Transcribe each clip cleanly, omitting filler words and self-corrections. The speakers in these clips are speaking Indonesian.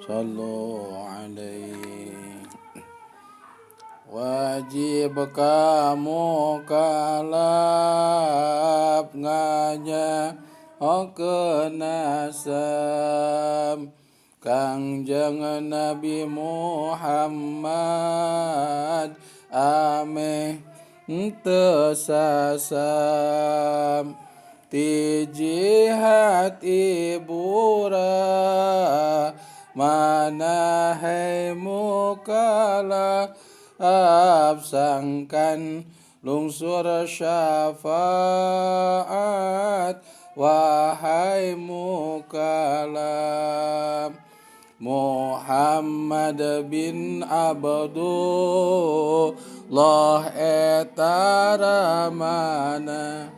Sallu alaihi. Wajib kamu kalap nganya kenasam Kangjeng Nabi Muhammad ameh tesasam ti jihad ibura mana hai mukala absangkan lungsur syafaat wahai mukalam Muhammad bin Abdullah etara mana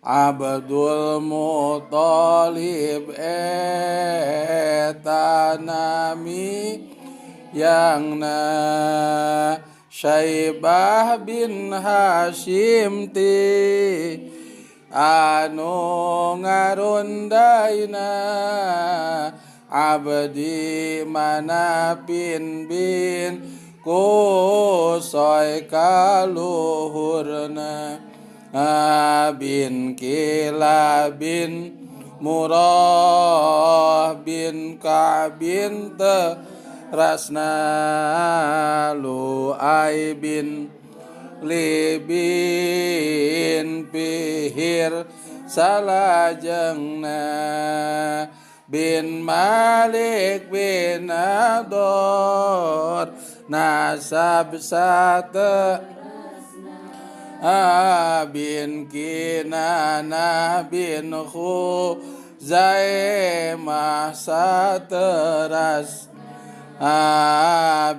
Abdul Muthalib etanami yang na Syaibah bin Hashim ti anu ngarundaina Abdi Manapin bin Kusoy kaluhurna bin Kila bin Murrah bin Ka'bin Rasna Lu'ay bin Libin Pihir Salajengna bin Malik bin Ador Nasab Sate bin Kinana bin Khuzaimah Sateras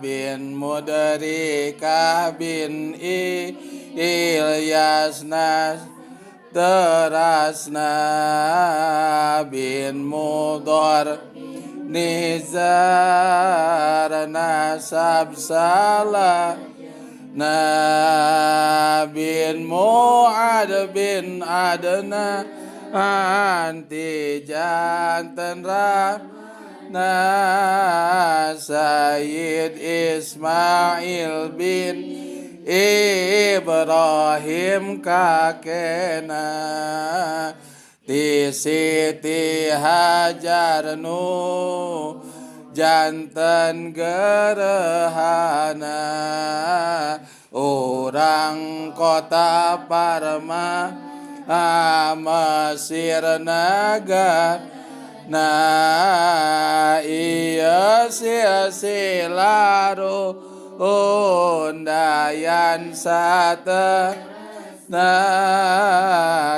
bin Mudrikah bin Ilyas Terasna bin Mudhar Nizar Nasab Salah bin Mu'ad bin Adna anti jantan Sayyid Ismail bin Ibrahim kakena ti Siti Hajar nu jantan gerhana orang kota Parma Mesir iya silaro undayan sate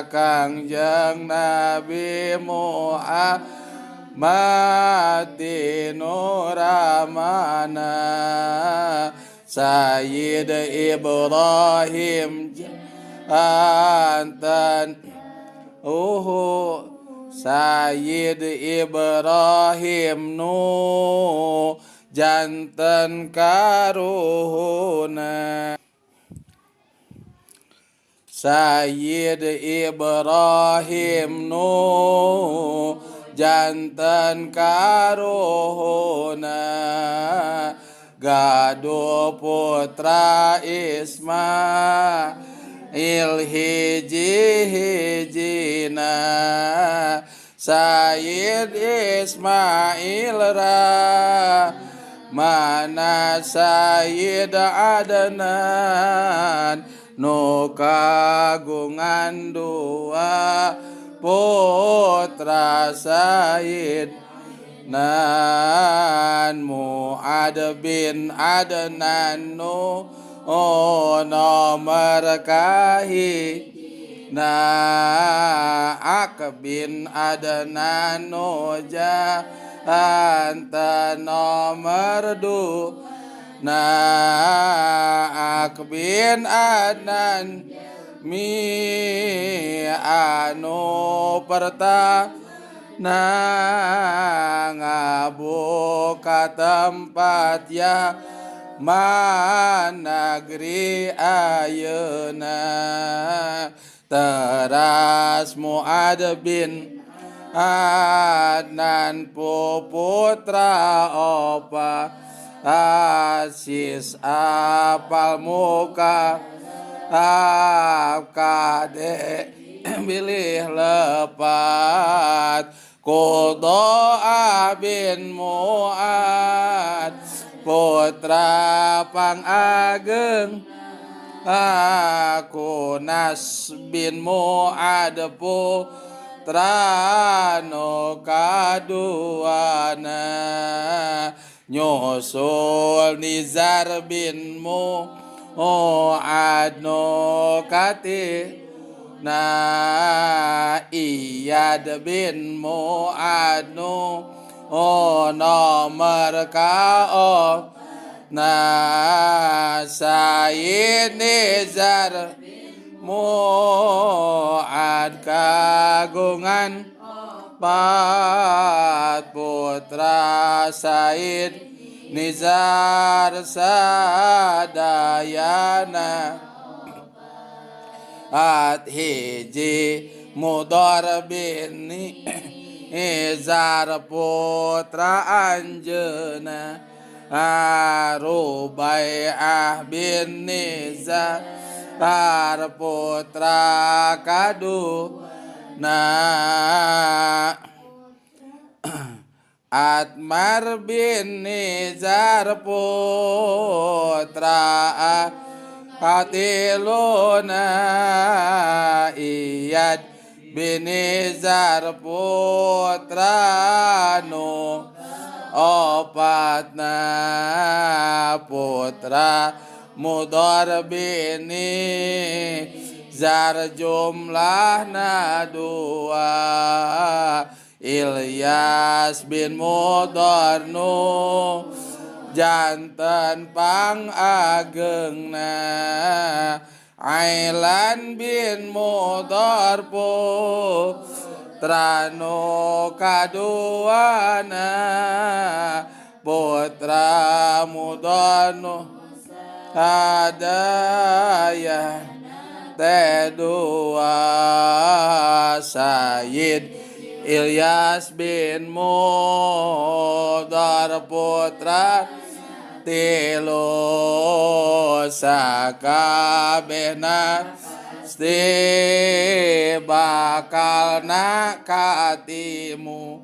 Kangjeng Nabi Muhammad Nuramana Sayyid Ibrahim antan Sayyid Ibrahim nu janten karuhuna Sayyid Ibrahim nu janten karuhuna Gaduh putra Ismail hiji-hijina Sayyid Ismail mana Sayyid Adnan nu kagungan dua putra Sayyid Mu'ad bin Adnan nu nomor kahi Ak bin Adnan nu jantan nomor Ak bin Adnan mi anu pertama ngabuka tempat ya managri ayeuna teras Mu'ad bin Adnan putra opa Asis apal muka Kade bilih lepat Kudo bin Mu'ad putra pang ageng Kunas bin Mu'ad putra no kaduana nyusul Nizar bin Mu'ad no kati Iyad bin Mu'ad no nomor kao Sayyid Nizar Mu'ad kagungan Pat putra Sayyid Nizar sadayana hiji Mudor bin Nizar putra Anjena Rubai'ah bin Nizar putra Kaduna Atmar bin Nizar putra Katiluna Iyad bin Nizar putra Nu opatna putra Mudor bin Nizar jumlahna dua Ilyas bin Mudor Nu janten pang agengna Ailan bin Mudor putra no kaduana putra Mudor no adaya tedua Sayyid Ilyas bin Mudor putra tilu sakabehna bakal nakatimu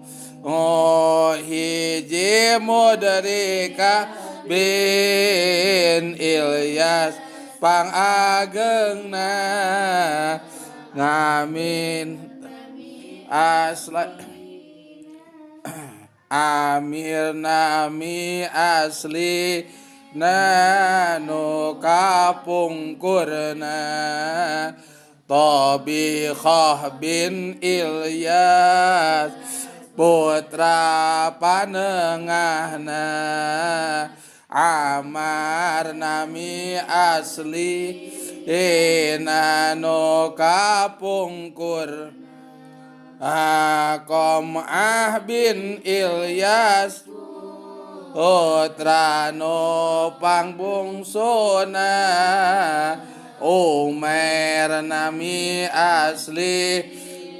hiji Mudrika bin Ilyas pang agengna ngamin asla Amir nami asli nanu kapungkurna Tobikhah bin Ilyas putra panengahna Amar nami asli nanu kapungkur Qom'ah bin Ilyas putra no pangbungsona Umair nami asli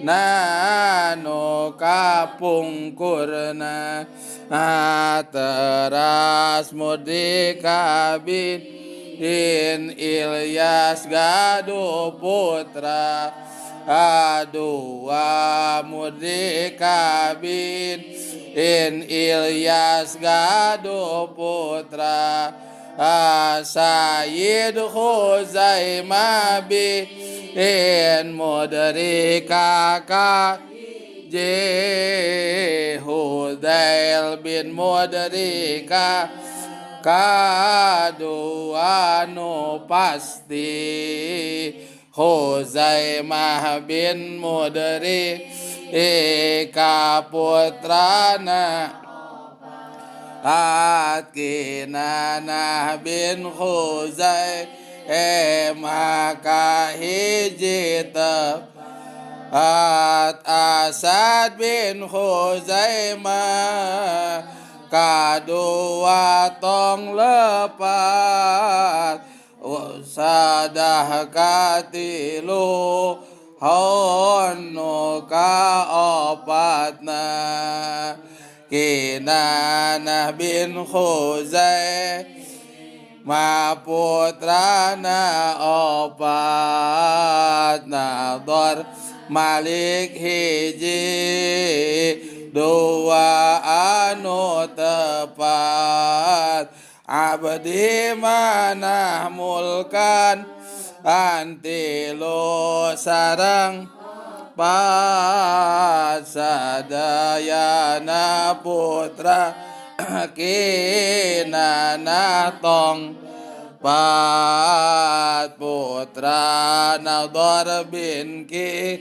nano kapungkurna teras Mudrika bin Ilyas gaduh putra dua Mudrika bin Ilyas gaduh putra Sayyid Khuzaimah bin Mudrika Hudail bin Mudrika kadua nu pasti Khuzaimah bin Mudrika putrana Kinanah bin Khuzaimah kahiji Asad bin Khuzaimah kadua tong lepat Sadah katilu Hono kaopatna Kinanah bin Khuzai ma putrana opat Nador Malik hiji dua anu tepat Abdi manah mulkan antilo sarang pasadayana putra kinana tong pat putra Nador bin Ki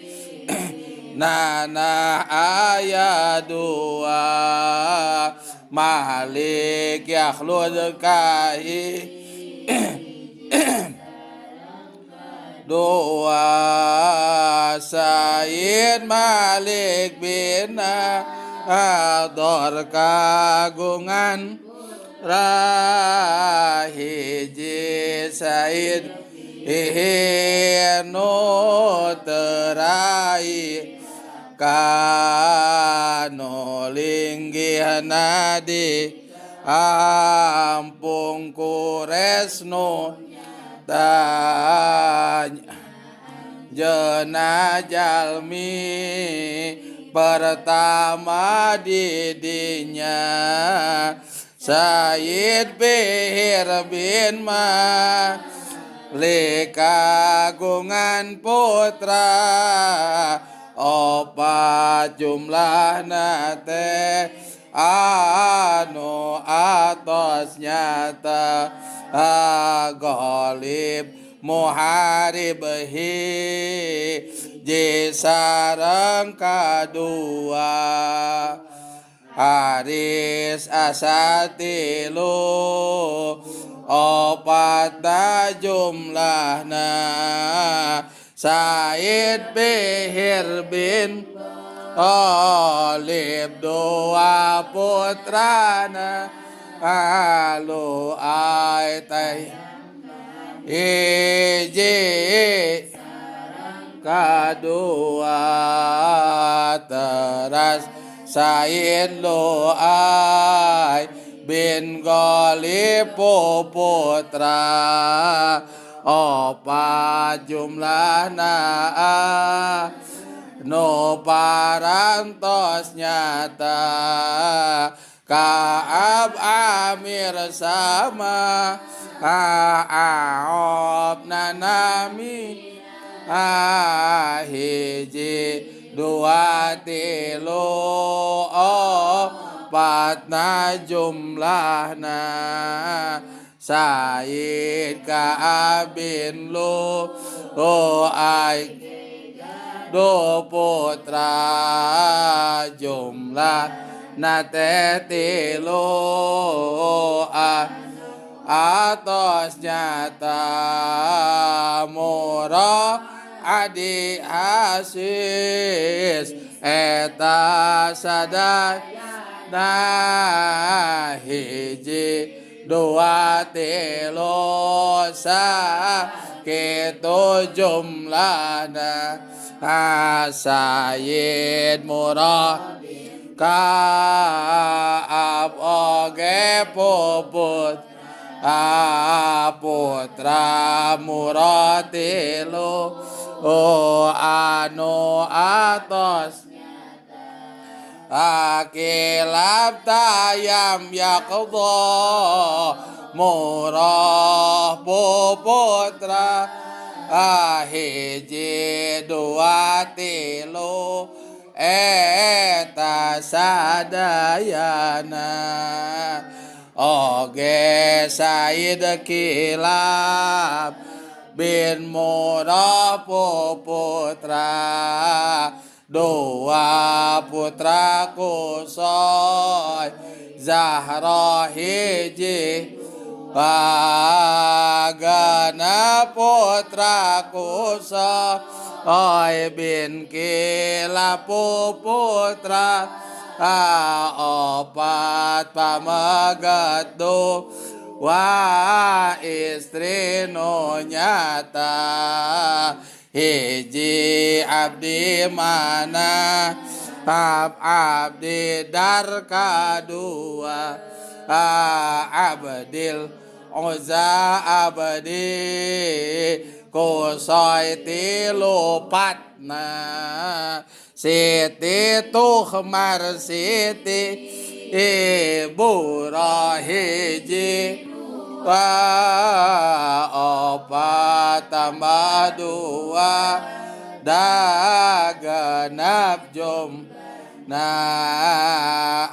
nana ayat dua Malik yakhlud kahi dua Sayyid Malik bin Nador kagungan rahiji Sayyid ihinu terai kanu linggih nadi ampung kuresno tanya jena jalmi pertama didinya Sayyid Bihir bin Malik kagungan putra opat jumlahna teh anu atos nyata golib muharib hiji sareng kadua Haris asatilu opatna jumlahna Sayyid Bihir bin Olib dua putrana alu aitai iji kadua teras Sayyid Lu'ay bin Ghalib putra opat jumlahna no parantos nyata Ka'ab Amir sama Ka'ab nanami hiji dua tilu opatna jumlahna Sayyid Ka'ab bin Lu'ay do putra jumlah nate tilu atos nyata murah adi asis eta sadar nah hiji dua tilu sakitu jumlahna Sayyid Murad Ka'ab oge puput putra Murad tilu anu atos akilab tayam yakdo murah putra hiji dua tilu eta sadayana oge Sayyid Kilab bin Murah putra dua putra Kusoy Zahra hiji Bagana putra Kusoy bin Kilab putra opat pamagadu wa istri no nyata hiji abdi mana abdi dar kadua abdil Uzza abdi kusoi tilupatna Siti Tuhmar Siti Iburahiji wa opat tambah dua dagenap jum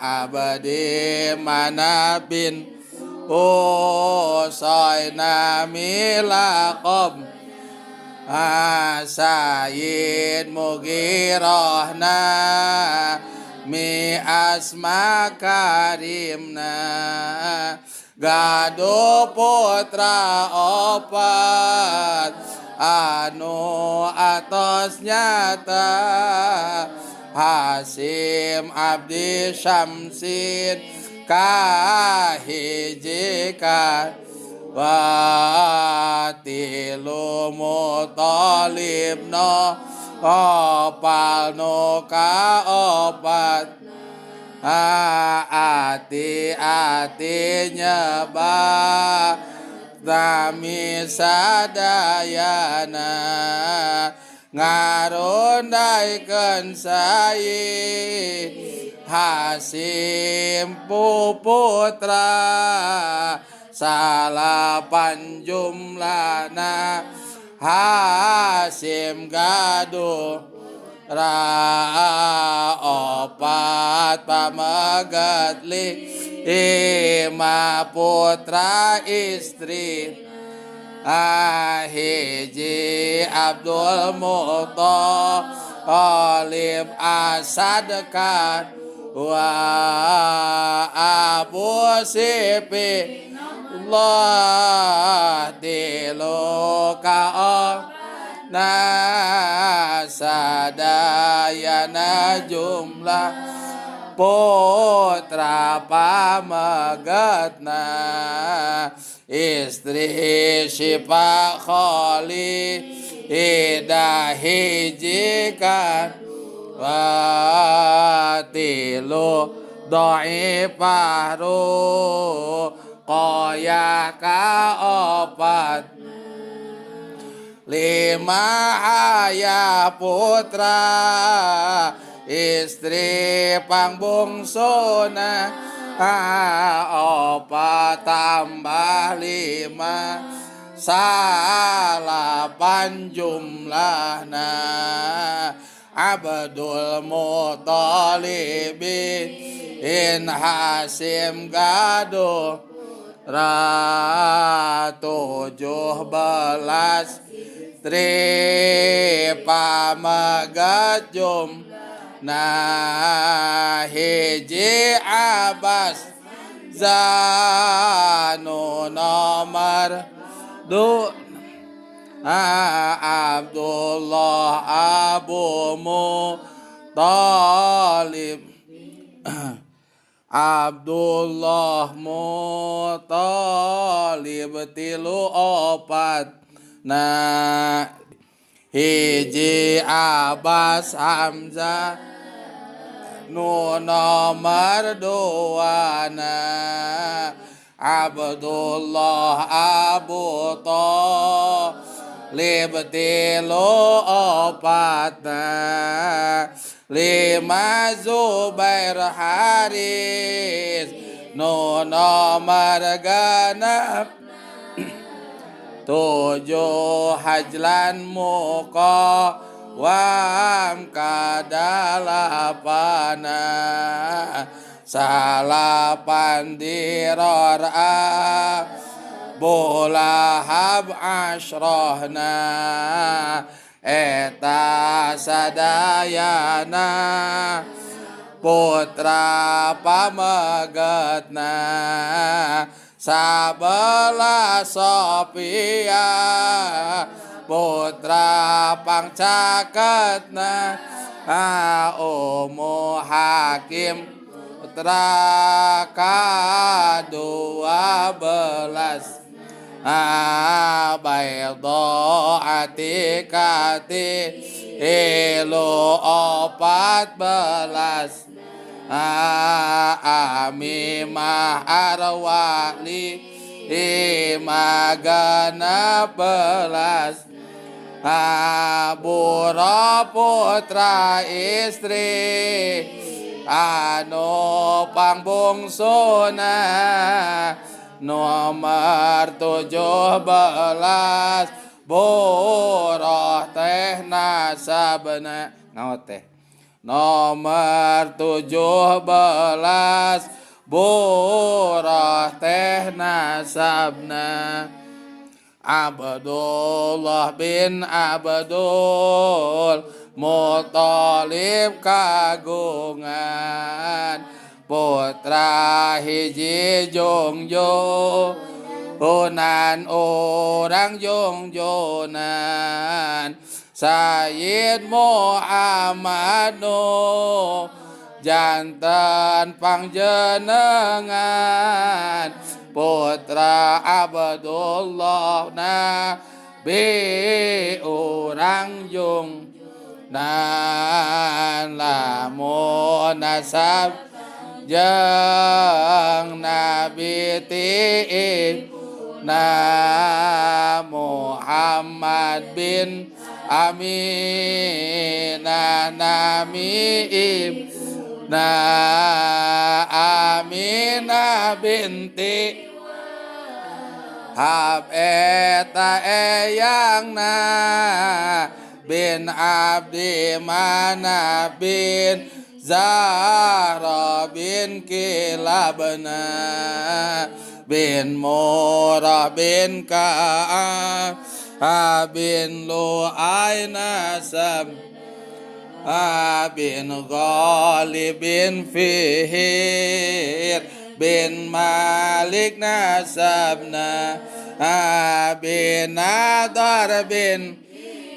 abdi mana bin Usayna milaqab Sayyid Mugirahna mi asma karimna Gado putra opat anu atos nyata Hasim abdi Syamsin kahijika watilu mutalibno opal no ka opat ati nyebah tami sadayana ngarundaikeun sayi Hasim puputra salapan jumlana Hasim gaduh opat pamegatli ima putra istri hiji Abdul Muthalib asadkan wa Abu Sifi Allah dilukao sadayana jumlah putra pamegatna istri Syifa Khalidah hijikan watilu dhaifah ruqayah ka opat lima haya putra istri pangbungsuna opat tambah lima salapan jumlahna Abdul Muthalib in Hasim gaduh 17 tri pamegat hiji Abbas zanu nomor Abdullah Abu Muthalib Abdullah Muthalib tilu opat hiji Abbas Hamzah nu nomor dua Abdullah Abu Thalib tilu opat lima Zubair Haris nu nomor genep 7 Hajlan Muqawam kadalapana salapan Dirar Abu Lahab asyrahna eta sadayana putra pamegatna sabelas Sofia putra pangcaketna Ummu Hakim putra ka-12 Baydha katikati elu 14 ami mah arwali magana belas bura putra istri anu pangbungsuna nomor 17 boroh teh nasabna ngaot teh nomor 17 boroh teh nasabna Abdullah bin Abdul Muthalib kagungan putra hiji jongjo unan orang jongjonan Sayyid Muhammad janten pangjenengan putra Abdullah nabi urang jung nan lamun nasab jeung nabi tiib na Muhammad bin Aminah namiib na Aminah binti Hab eta eyangna bin Abdi Manaf bin Zahra bin Kilabna bin Murrah bin Ka'ab bin Lu'ay nasab bin Ghalib bin Fihr bin Malik nasabna bin Nadar bin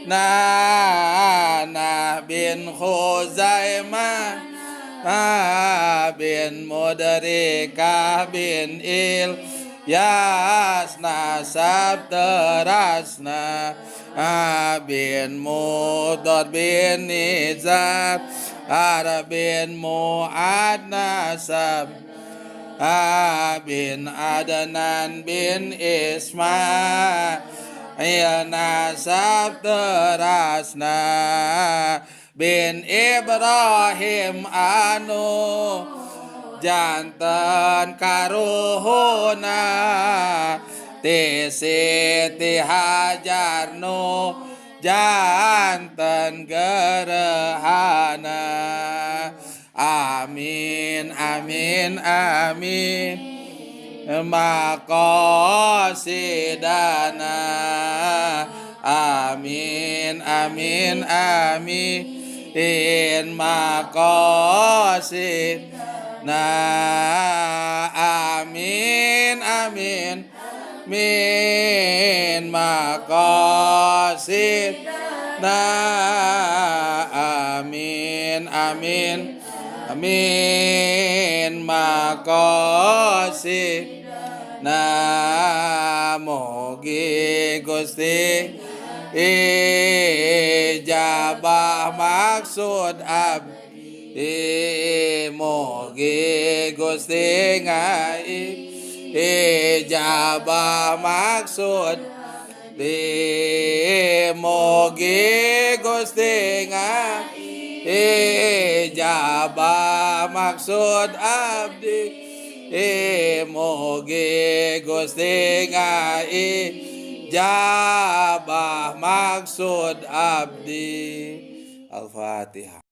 Nana bin Khuzaimah bin Mudrikah bin Ilyas nasab terasna bin Mudad bin Nizab bin Mu'ad nasab bin Adnan bin Ismail nasab terasna bin Ibrahim anu janten karuhuna ti Siti Hajar nu janten gerehana amin amin amin maqasidana amin amin amin maqasidna amin amin min maqasidna amin amin amin maqasidna mugi Gusti ijabah maksud abdi mugi Gusti ngai ijabah maksud di mugi Gusti ngai ijabah maksud abdi mugi Gusti ngai ijabah maksud abdi. Al-Fatihah.